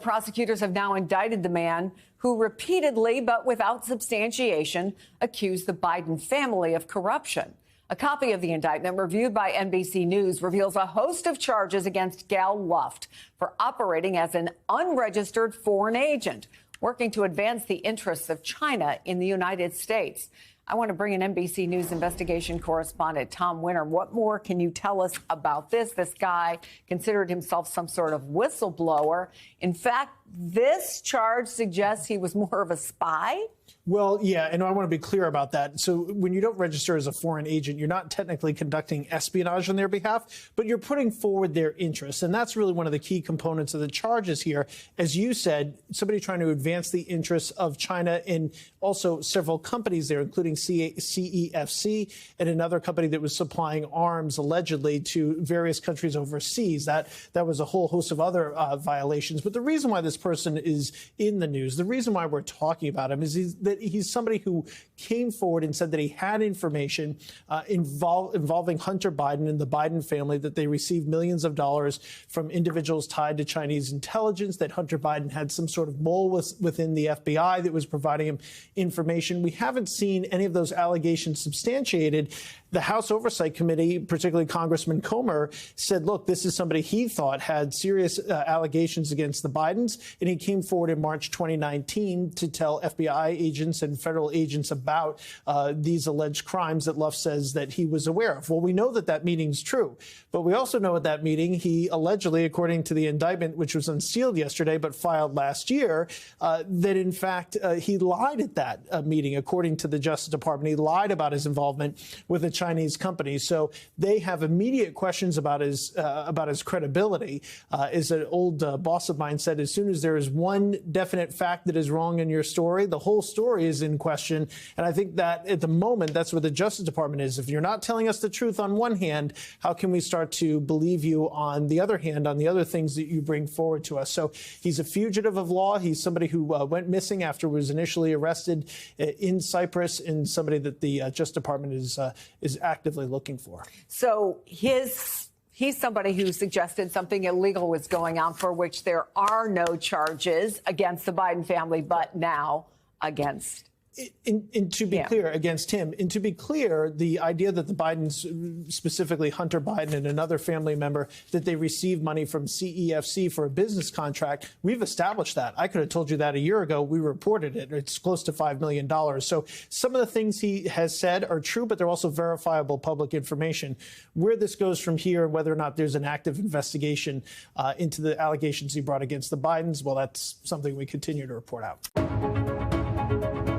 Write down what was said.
Prosecutors have now indicted the man who repeatedly, but without substantiation, accused the Biden family of corruption. A copy of the indictment, reviewed by NBC News, reveals a host of charges against Gal Luft for operating as an unregistered foreign agent, working to advance the interests of China in the United States. I want to bring in NBC News investigation correspondent Tom Winter. What more can you tell us about this? This guy considered himself some sort of whistleblower. In fact, this charge suggests he was more of a spy. Well, yeah, and I want to be clear about that. So when you don't register as a foreign agent, you're not technically conducting espionage on their behalf, but you're putting forward their interests. And that's really one of the key components of the charges here. As you said, somebody trying to advance the interests of China in also several companies there, including CEFC and another company that was supplying arms allegedly to various countries overseas. That was a whole host of other violations. But the reason why this person is in the news, the reason why we're talking about him is that he's somebody who came forward and said that he had information involving Hunter Biden and the Biden family, that they received millions of dollars from individuals tied to Chinese intelligence, that Hunter Biden had some sort of mole within the FBI that was providing him information. We haven't seen any of those allegations substantiated. The House Oversight Committee, particularly Congressman Comer, said, look, this is somebody he thought had serious allegations against the Bidens, and he came forward in March 2019 to tell FBI agents and federal agents about these alleged crimes that Luft says that he was aware of. Well, we know that that meeting's true, but we also know at that meeting he allegedly, according to the indictment, which was unsealed yesterday but filed last year, that in fact he lied at that meeting. According to the Justice Department, he lied about his involvement with a Chinese company. So they have immediate questions about his credibility. As an old boss of mine said, as soon as there is one definite fact that is wrong in your story, the whole story is in question. And I think that at the moment, that's where the Justice Department is. If you're not telling us the truth on one hand, how can we start to believe you on the other hand, on the other things that you bring forward to us? So he's a fugitive of law. He's somebody who went missing after was initially arrested in Cyprus, and somebody that the Justice Department is actively looking for. So he's somebody who suggested something illegal was going on, for which there are no charges against the Biden family, but now against. And to be clear, against him. And to be clear, the idea that the Bidens, specifically Hunter Biden and another family member, that they received money from CEFC for a business contract, we've established that. I could have told you that a year ago. We reported it. It's close to $5 million. So some of the things he has said are true, but they're also verifiable public information. Where this goes from here, whether or not there's an active investigation into the allegations he brought against the Bidens, well, that's something we continue to report out.